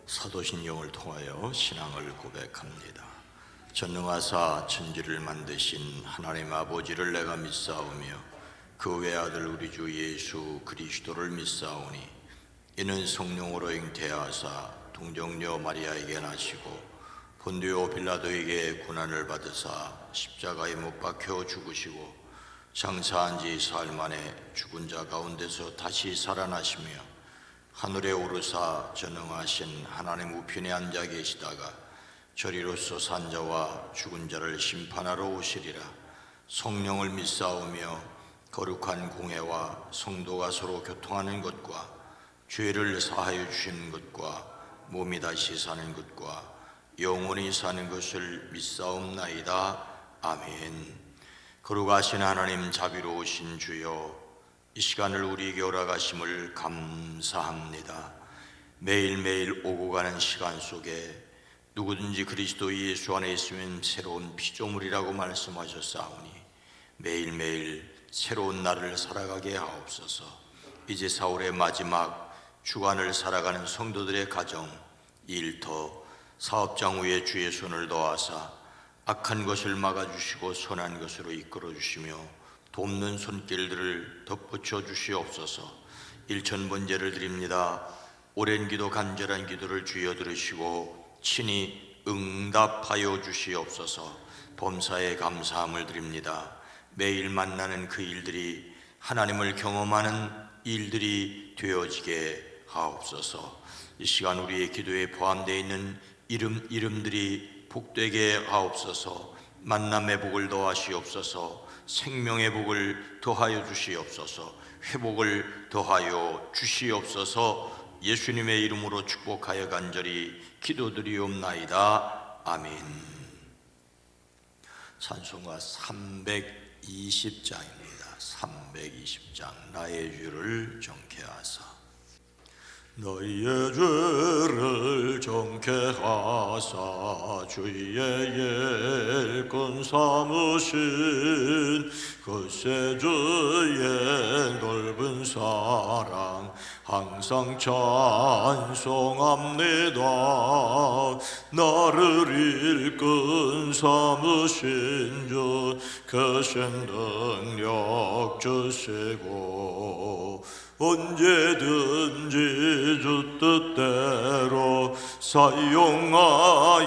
사도신경을 통하여 신앙을 고백합니다. 전능하사 천지를 만드신 하나님 아버지를 내가 믿사오며 그 외아들 우리 주 예수 그리스도를 믿사오니 이는 성령으로 잉태하사 동정녀 마리아에게 나시고 본디오 빌라도에게 고난을 받으사 십자가에 못 박혀 죽으시고 장사한 지 사흘 만에 죽은 자 가운데서 다시 살아나시며 하늘에 오르사 전능하신 하나님 우편에 앉아 계시다가 저리로서 산 자와 죽은 자를 심판하러 오시리라. 성령을 믿사오며 거룩한 공회와 성도가 서로 교통하는 것과 죄를 사하여 주시는 것과 몸이 다시 사는 것과 영원히 사는 것을 믿사옵나이다. 아멘. 거룩하신 하나님, 자비로우신 주여, 이 시간을 우리에게 허락하심을 감사합니다. 매일매일 오고 가는 시간 속에 누구든지 그리스도 예수 안에 있으면 새로운 피조물이라고 말씀하셨사오니 매일매일 새로운 날을 살아가게 하옵소서. 이제 사울의 마지막 주간을 살아가는 성도들의 가정, 일터, 사업장 위에 주의 손을 더하사 악한 것을 막아주시고 선한 것으로 이끌어주시며 돕는 손길들을 덧붙여 주시옵소서. 일천번제를 드립니다. 오랜 기도, 간절한 기도를 주여 들으시고 친히 응답하여 주시옵소서. 범사에 감사함을 드립니다. 매일 만나는 그 일들이 하나님을 경험하는 일들이 되어지게 하옵소서. 이 시간 우리의 기도에 포함되어 있는 이름들이 복되게 하옵소서. 만남의 복을 더하시옵소서. 생명의 복을 더하여 주시옵소서. 회복을 더하여 주시옵소서. 예수님의 이름으로 축복하여 간절히 기도드리옵나이다. 아멘. 찬송가 320장입니다. 320장. 나의 죄를 정케 하사. 너희의 죄를 정케 하사 주의 일꾼 삼으신 그 세주의 넓은 사랑 항상 찬송합니다. 나를 일꾼 삼으신 주 크신 능력 주시고 언제든지 주 뜻대로 사용하여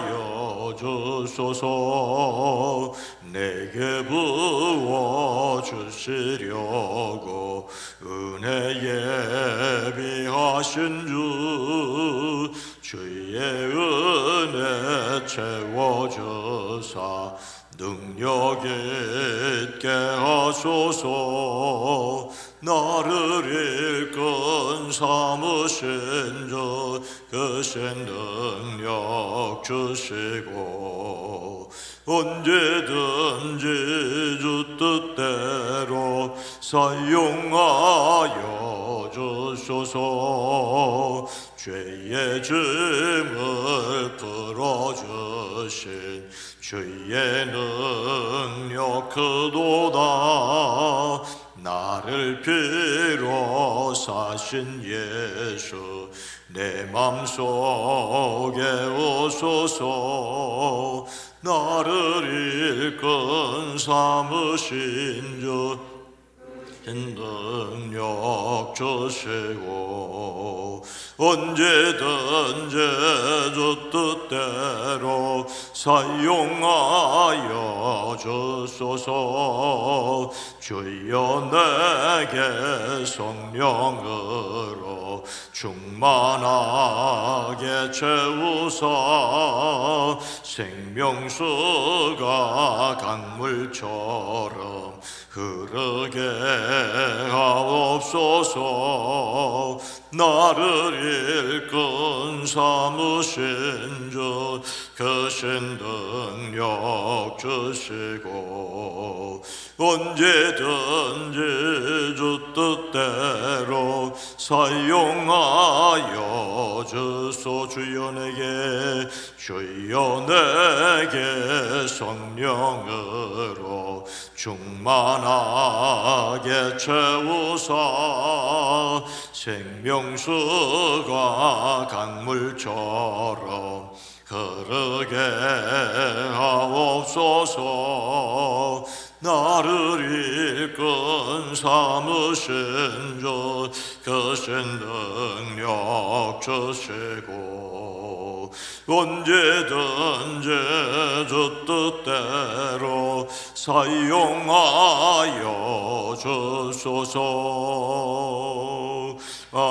주소서. 내게 부어주시려고 은혜 예비하신 주 주의 은혜 채워주사 능력 있게 하소서. 나를 일꾼 삼으신 주 크신 능력 주시고 언제든지 주 뜻대로 사용하여 주소서. 죄의 짐을 풀어주신 주의 능력 크도다. 나를 비로 사신 예수 내 맘속에 오소서. 나를 일꾼 삼으신 주 능력 주시고 언제든지 주 뜻대로 사용하여 주소서. 주여 내게 성령으로 충만하게 채우사 생명수가 강물처럼 흐르게 하옵소서. 나를 일꾼 삼으신 주 크신 능력 주시고 언제든지 주 뜻대로 사용하여 주소. 주여 내게 성령으로 충만하게 채우사 생명수가 강물처럼 흐르게 하옵소서. 나를 일꾼 삼으신 주 크신 능력 주시고 언제든지 주 뜻대로 사용하여 주소서. 아멘.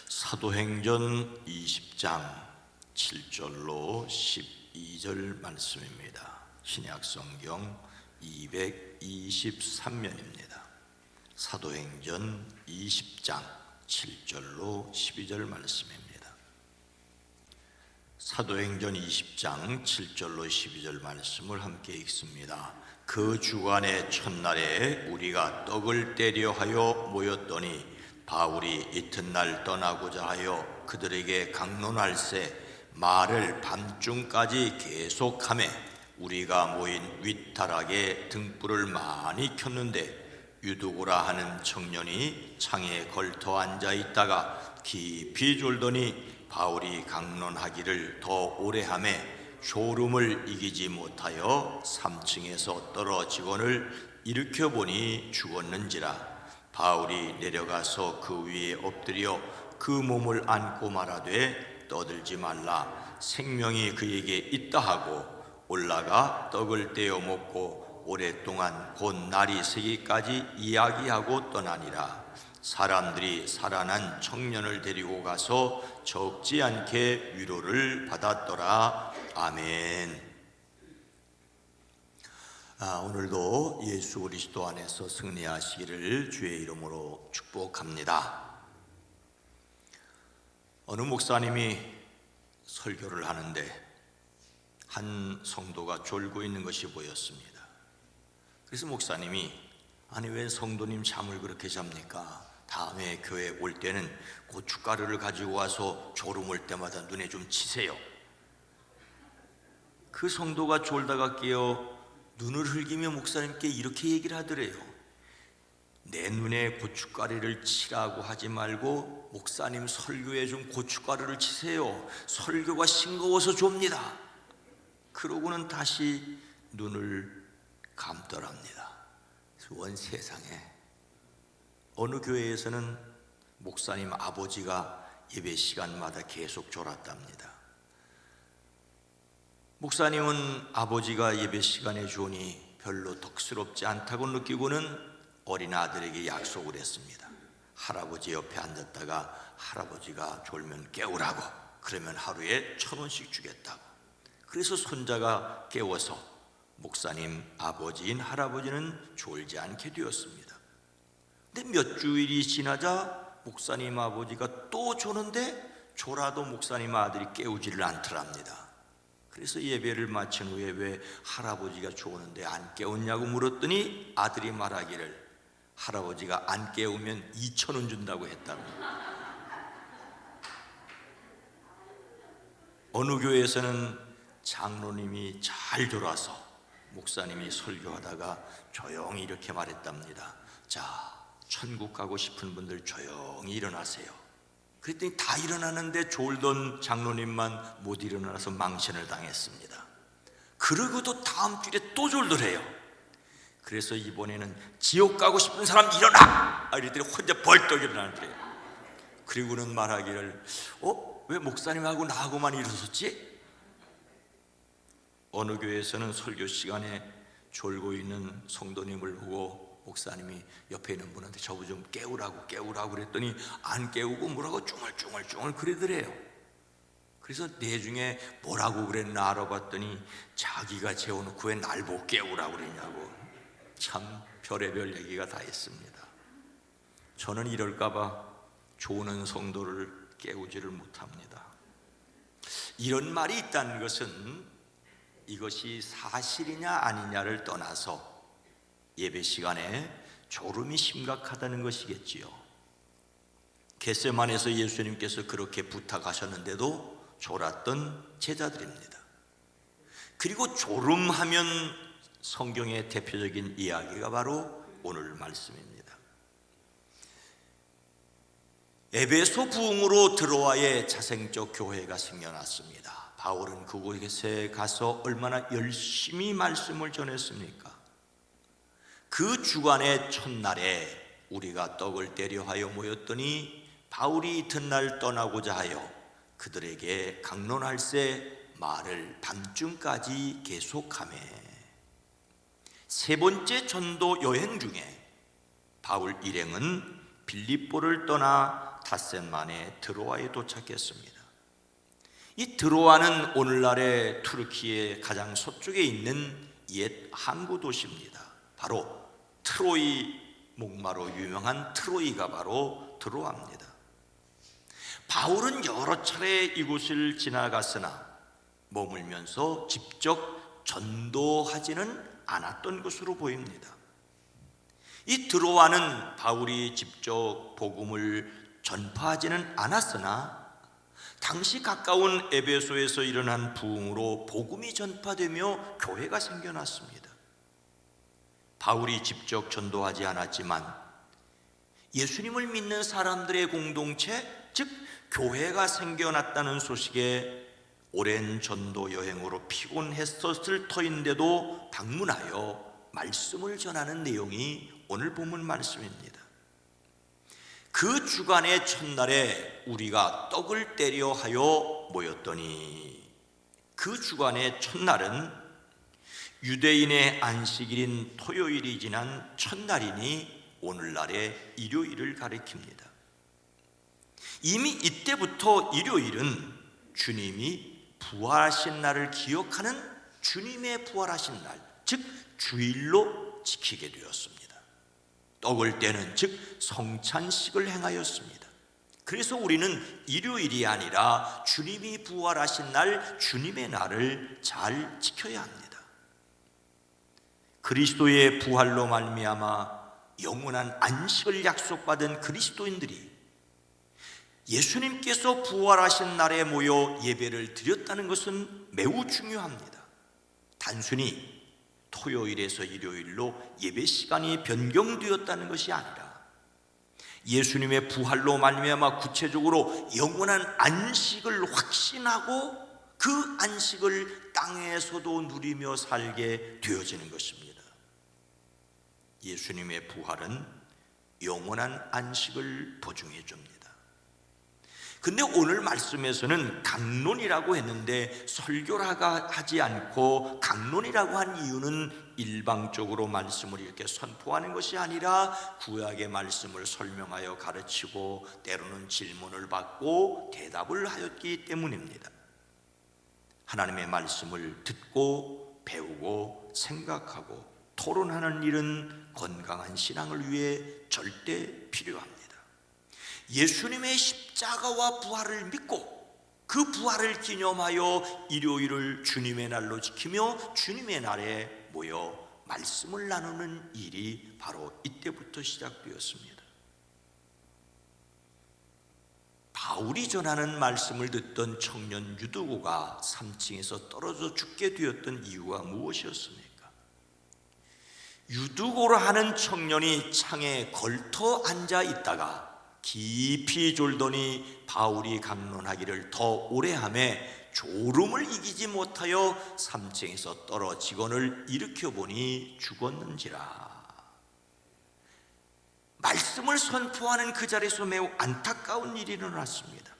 사도행전 20장 7절로 12절 말씀입니다. 신약성경 223면입니다. 사도행전 20장 7절로 12절 말씀입니다. 사도행전 20장 7절로 12절 말씀을 함께 읽습니다. 그 주간의 첫날에 우리가 떡을 떼려 하여 모였더니 바울이 이튿날 떠나고자 하여 그들에게 강론할세 말을 밤중까지 계속하매 우리가 모인 윗다락에 등불을 많이 켰는데 유두고라 하는 청년이 창에 걸터 앉아 있다가 깊이 졸더니 바울이 강론하기를 더 오래 하매 졸음을 이기지 못하여 3층에서 떨어지거늘 일으켜보니 죽었는지라. 바울이 내려가서 그 위에 엎드려 그 몸을 안고 말하되 떠들지 말라, 생명이 그에게 있다 하고 올라가 떡을 떼어 먹고 오랫동안 곧 날이 새기까지 이야기하고 떠나니라. 사람들이 살아난 청년을 데리고 가서 적지 않게 위로를 받았더라. 아멘. 오늘도 예수 그리스도 안에서 승리하시기를 주의 이름으로 축복합니다. 어느 목사님이 설교를 하는데 한 성도가 졸고 있는 것이 보였습니다. 그래서 목사님이 아니 왜 성도님 잠을 그렇게 잡니까? 다음에 교회 올 때는 고춧가루를 가지고 와서 졸음 올 때마다 눈에 좀 치세요. 그 성도가 졸다가 깨어 눈을 흘기며 목사님께 이렇게 얘기를 하더래요. 내 눈에 고춧가루를 치라고 하지 말고 목사님 설교에 좀 고춧가루를 치세요. 설교가 싱거워서 좁니다. 그러고는 다시 눈을 감더랍니다. 원 세상에 어느 교회에서는 목사님 아버지가 예배 시간마다 계속 졸았답니다. 목사님은 아버지가 예배 시간에 조니 별로 덕스럽지 않다고 느끼고는 어린 아들에게 약속을 했습니다. 할아버지 옆에 앉았다가 할아버지가 졸면 깨우라고, 그러면 하루에 1,000원씩 주겠다고. 그래서 손자가 깨워서 목사님 아버지인 할아버지는 졸지 않게 되었습니다. 근데 몇 주일이 지나자 목사님 아버지가 또 조는데 졸아도 목사님 아들이 깨우지를 않더랍니다. 그래서 예배를 마친 후에 왜 할아버지가 조는데 안 깨웠냐고 물었더니 아들이 말하기를 할아버지가 안 깨우면 2,000원 준다고 했답니다. 어느 교회에서는 장로님이 잘 졸아서 목사님이 설교하다가 조용히 이렇게 말했답니다. 자, 천국 가고 싶은 분들 조용히 일어나세요. 그랬더니 다 일어나는데 졸던 장로님만 못 일어나서 망신을 당했습니다. 그러고도 다음 주에 또 졸더래요. 그래서 이번에는 지옥 가고 싶은 사람 일어나! 이랬더니 혼자 벌떡 일어나더래요. 그리고는 말하기를 왜 목사님하고 나하고만 일어섰지? 어느 교회에서는 설교 시간에 졸고 있는 성도님을 보고 목사님이 옆에 있는 분한테 저거 좀 깨우라고 그랬더니 안 깨우고 뭐라고 쭝얼쭝얼 그러더래요. 그래서 내중에 뭐라고 그랬나 알아봤더니 자기가 재워놓고 왜 날 보고 깨우라고 그러냐고. 참 별의별 얘기가 다 있습니다. 저는 이럴까봐 조는 성도를 깨우지를 못합니다. 이런 말이 있다는 것은 이것이 사실이냐 아니냐를 떠나서 예배 시간에 졸음이 심각하다는 것이겠지요. 겟세마네에서 예수님께서 그렇게 부탁하셨는데도 졸았던 제자들입니다. 그리고 졸음하면 성경의 대표적인 이야기가 바로 오늘 말씀입니다. 에베소 부흥으로 드로아에 자생적 교회가 생겨났습니다. 바울은 그곳에 가서 얼마나 열심히 말씀을 전했습니까? 그 주간의 첫날에 우리가 떡을 떼려 하여 모였더니 바울이 이튿날 떠나고자 하여 그들에게 강론할세 말을 밤중까지 계속하매, 세 번째 전도 여행 중에 바울 일행은 빌립보를 떠나 닷새만에 드로아에 도착했습니다. 이 드로아는 오늘날의 투르키의 가장 서쪽에 있는 옛 항구 도시입니다. 바로 트로이 목마로 유명한 트로이가 바로 드로아입니다. 바울은 여러 차례 이곳을 지나갔으나 머물면서 직접 전도하지는 않았던 것으로 보입니다. 이 드로아는 바울이 직접 복음을 전파하지는 않았으나 당시 가까운 에베소에서 일어난 부흥으로 복음이 전파되며 교회가 생겨났습니다. 바울이 직접 전도하지 않았지만 예수님을 믿는 사람들의 공동체, 즉 교회가 생겨났다는 소식에 오랜 전도 여행으로 피곤했었을 터인데도 방문하여 말씀을 전하는 내용이 오늘 본문 말씀입니다. 그 주간의 첫날에 우리가 떡을 떼려 하여 모였더니, 그 주간의 첫날은 유대인의 안식일인 토요일이 지난 첫날이니 오늘날의 일요일을 가리킵니다. 이미 이때부터 일요일은 주님이 부활하신 날을 기억하는 주님의 부활하신 날, 즉 주일로 지키게 되었습니다. 떡을 떼는 즉 성찬식을 행하였습니다. 그래서 우리는 일요일이 아니라 주님이 부활하신 날, 주님의 날을 잘 지켜야 합니다. 그리스도의 부활로 말미암아 영원한 안식을 약속받은 그리스도인들이 예수님께서 부활하신 날에 모여 예배를 드렸다는 것은 매우 중요합니다. 단순히 토요일에서 일요일로 예배 시간이 변경되었다는 것이 아니라 예수님의 부활로 말미암아 구체적으로 영원한 안식을 확신하고 그 안식을 땅에서도 누리며 살게 되어지는 것입니다. 예수님의 부활은 영원한 안식을 보증해 줍니다. 근데 오늘 말씀에서는 강론이라고 했는데 설교라고 하지 않고 강론이라고 한 이유는 일방적으로 말씀을 이렇게 선포하는 것이 아니라 구약의 말씀을 설명하여 가르치고 때로는 질문을 받고 대답을 하였기 때문입니다. 하나님의 말씀을 듣고 배우고 생각하고 토론하는 일은 건강한 신앙을 위해 절대 필요합니다. 예수님의 십자가와 부활을 믿고 그 부활을 기념하여 일요일을 주님의 날로 지키며 주님의 날에 모여 말씀을 나누는 일이 바로 이때부터 시작되었습니다. 바울이 전하는 말씀을 듣던 청년 유두고가 3층에서 떨어져 죽게 되었던 이유가 무엇이었습니까? 유두고라 하는 청년이 창에 걸터 앉아 있다가 깊이 졸더니 바울이 강론하기를 더 오래 하매 졸음을 이기지 못하여 3층에서 떨어지거늘 일으켜보니 죽었는지라. 말씀을 선포하는 그 자리에서 매우 안타까운 일이 일어났습니다.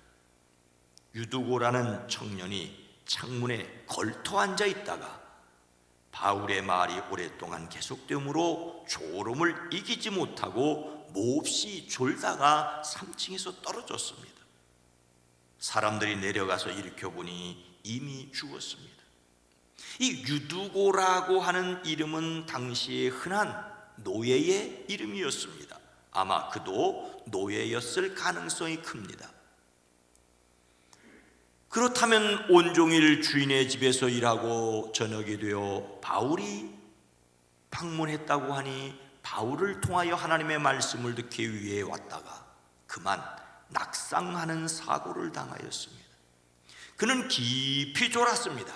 유두고라는 청년이 창문에 걸터 앉아 있다가 바울의 말이 오랫동안 계속되므로 졸음을 이기지 못하고 몹시 졸다가 3층에서 떨어졌습니다. 사람들이 내려가서 일으켜보니 이미 죽었습니다. 이 유두고라고 하는 이름은 당시에 흔한 노예의 이름이었습니다. 아마 그도 노예였을 가능성이 큽니다. 그렇다면 온종일 주인의 집에서 일하고 저녁이 되어 바울이 방문했다고 하니 바울을 통하여 하나님의 말씀을 듣기 위해 왔다가 그만 낙상하는 사고를 당하였습니다. 그는 깊이 졸았습니다.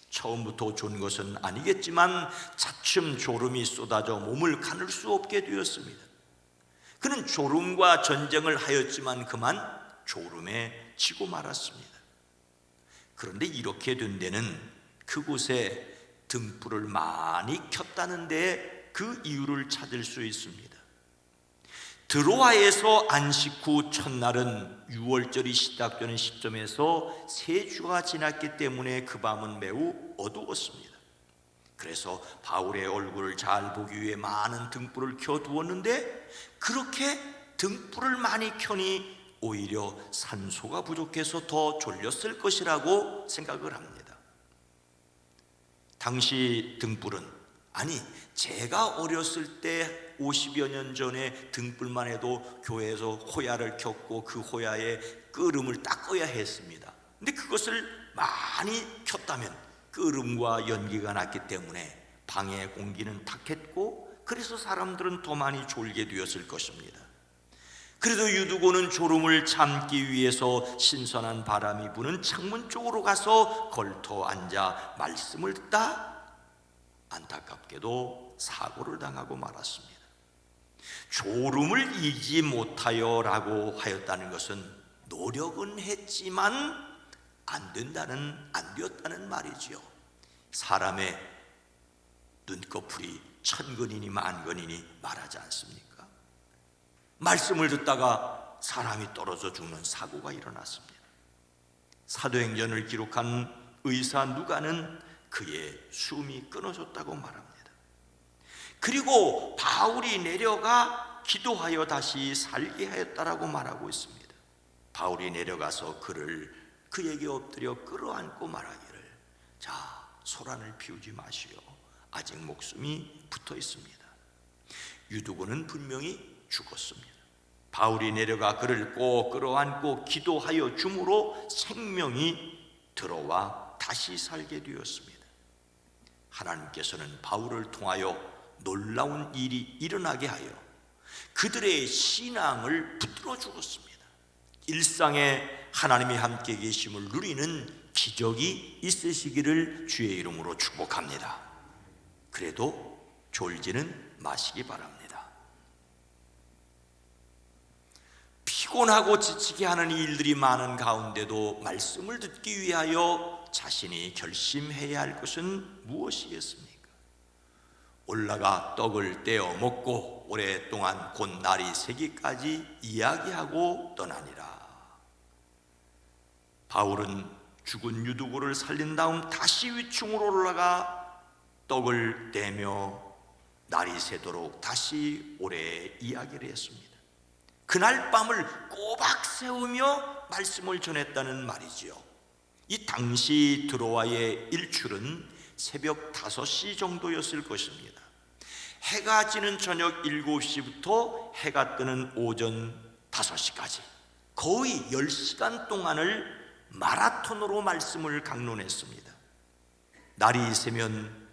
처음부터 존 것은 아니겠지만 차츰 졸음이 쏟아져 몸을 가눌 수 없게 되었습니다. 그는 졸음과 전쟁을 하였지만 그만 졸음에 지고 말았습니다. 그런데 이렇게 된 데는 그곳에 등불을 많이 켰다는 데 그 이유를 찾을 수 있습니다. 드로아에서 안식 후 첫날은 유월절이 시작되는 시점에서 3주가 지났기 때문에 그 밤은 매우 어두웠습니다. 그래서 바울의 얼굴을 잘 보기 위해 많은 등불을 켜두었는데 그렇게 등불을 많이 켜니 오히려 산소가 부족해서 더 졸렸을 것이라고 생각을 합니다. 당시 등불은, 아니 제가 어렸을 때 50여 년 전에 등불만 해도 교회에서 호야를 켰고 그 호야에 끄름을 닦아야 했습니다. 근데 그것을 많이 켰다면 끄름과 연기가 났기 때문에 방의 공기는 탁했고 그래서 사람들은 더 많이 졸게 되었을 것입니다. 그래도 유두고는 졸음을 참기 위해서 신선한 바람이 부는 창문 쪽으로 가서 걸터 앉아 말씀을 듣다 안타깝게도 사고를 당하고 말았습니다. 졸음을 이기지 못하여 라고 하였다는 것은 노력은 했지만 안 되었다는 말이지요. 사람의 눈꺼풀이 천근이니 만근이니 말하지 않습니까? 말씀을 듣다가 사람이 떨어져 죽는 사고가 일어났습니다. 사도행전을 기록한 의사 누가는 그의 숨이 끊어졌다고 말합니다. 그리고 바울이 내려가 기도하여 다시 살게 하였다라고 말하고 있습니다. 바울이 내려가서 그에게 엎드려 끌어안고 말하기를, 자, 소란을 피우지 마시오. 아직 목숨이 붙어 있습니다. 유두고는 분명히 죽었습니다. 바울이 내려가 그를 꼭 끌어안고 기도하여 줌으로 생명이 들어와 다시 살게 되었습니다. 하나님께서는 바울을 통하여 놀라운 일이 일어나게 하여 그들의 신앙을 붙들어 주었습니다. 일상에 하나님이 함께 계심을 누리는 기적이 있으시기를 주의 이름으로 축복합니다. 그래도 졸지는 마시기 바랍니다. 피곤하고 지치게 하는 일들이 많은 가운데도 말씀을 듣기 위하여 자신이 결심해야 할 것은 무엇이겠습니까? 올라가 떡을 떼어 먹고 오랫동안 곧 날이 새기까지 이야기하고 떠나니라. 바울은 죽은 유두고를 살린 다음 다시 위층으로 올라가 떡을 떼며 날이 새도록 다시 오래 이야기를 했습니다. 그날 밤을 꼬박 세우며 말씀을 전했다는 말이지요. 이 당시 드로아의 일출은 새벽 5시 정도였을 것입니다. 해가 지는 저녁 7시부터 해가 뜨는 오전 5시까지 거의 10시간 동안을 마라톤으로 말씀을 강론했습니다. 날이 새면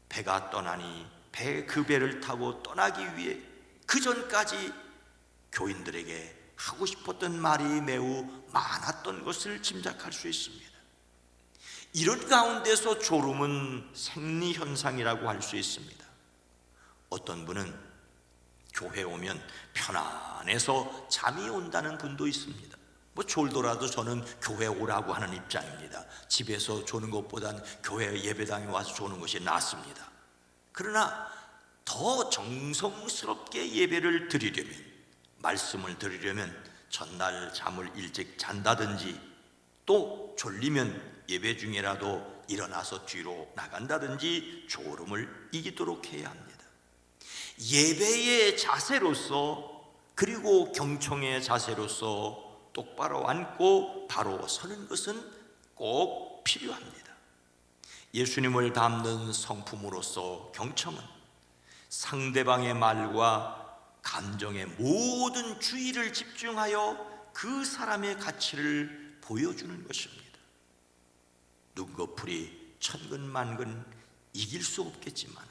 배가 떠나니 그 배를 타고 떠나기 위해 그 전까지 교인들에게 하고 싶었던 말이 매우 많았던 것을 짐작할 수 있습니다. 이런 가운데서 졸음은 생리현상이라고 할 수 있습니다. 어떤 분은 교회 오면 편안해서 잠이 온다는 분도 있습니다. 졸더라도 저는 교회 오라고 하는 입장입니다. 집에서 조는 것보단 교회 예배당에 와서 조는 것이 낫습니다. 그러나 더 정성스럽게 예배를 드리려면, 말씀을 드리려면 전날 잠을 일찍 잔다든지 또 졸리면 예배 중이라도 일어나서 뒤로 나간다든지 졸음을 이기도록 해야 합니다. 예배의 자세로서, 그리고 경청의 자세로서 똑바로 앉고 바로 서는 것은 꼭 필요합니다. 예수님을 닮는 성품으로서 경청은 상대방의 말과 감정의 모든 주의를 집중하여 그 사람의 가치를 보여주는 것입니다. 눈꺼풀이 천근만근 이길 수 없겠지만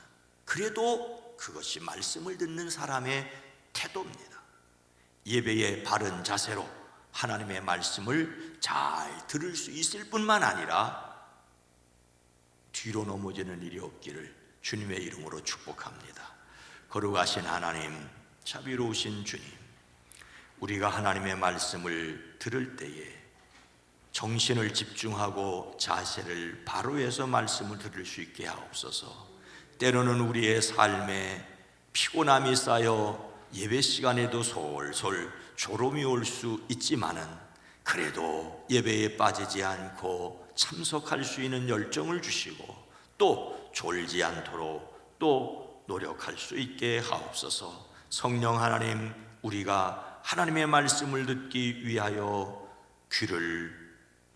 그래도 그것이 말씀을 듣는 사람의 태도입니다. 예배의 바른 자세로 하나님의 말씀을 잘 들을 수 있을 뿐만 아니라 뒤로 넘어지는 일이 없기를 주님의 이름으로 축복합니다. 거룩하신 하나님, 자비로우신 주님, 우리가 하나님의 말씀을 들을 때에 정신을 집중하고 자세를 바로 해서 말씀을 들을 수 있게 하옵소서. 때로는 우리의 삶에 피곤함이 쌓여 예배 시간에도 솔솔 졸음이 올 수 있지만은 그래도 예배에 빠지지 않고 참석할 수 있는 열정을 주시고 또 졸지 않도록 또 노력할 수 있게 하옵소서. 성령 하나님, 우리가 하나님의 말씀을 듣기 위하여 귀를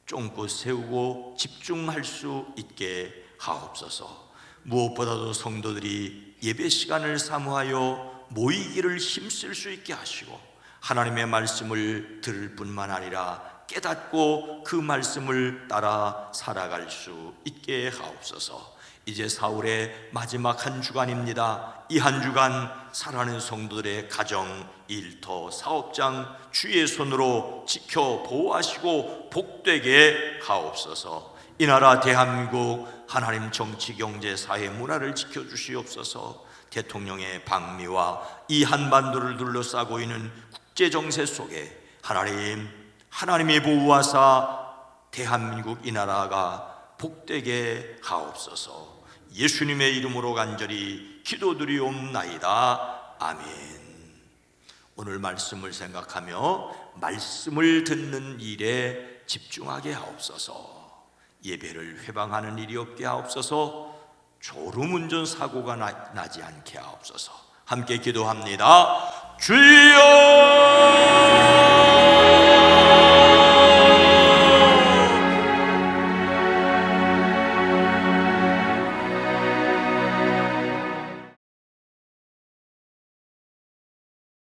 쫑긋 세우고 집중할 수 있게 하옵소서. 무엇보다도 성도들이 예배 시간을 사모하여 모이기를 힘쓸 수 있게 하시고 하나님의 말씀을 들을 뿐만 아니라 깨닫고 그 말씀을 따라 살아갈 수 있게 하옵소서. 이제 사울의 마지막 한 주간입니다. 이 한 주간 사랑하는 성도들의 가정, 일터, 사업장 주의 손으로 지켜 보호하시고 복되게 하옵소서. 이 나라 대한민국 하나님 정치, 경제, 사회, 문화를 지켜주시옵소서. 대통령의 방미와 이 한반도를 둘러싸고 있는 국제 정세 속에 하나님이 보호하사 대한민국 이 나라가 복되게 하옵소서. 예수님의 이름으로 간절히 기도드리옵나이다. 아멘. 오늘 말씀을 생각하며 말씀을 듣는 일에 집중하게 하옵소서. 예배를 회방하는 일이 없게 하옵소서. 졸음운전 사고가 나지 않게 하옵소서. 함께 기도합니다. 주여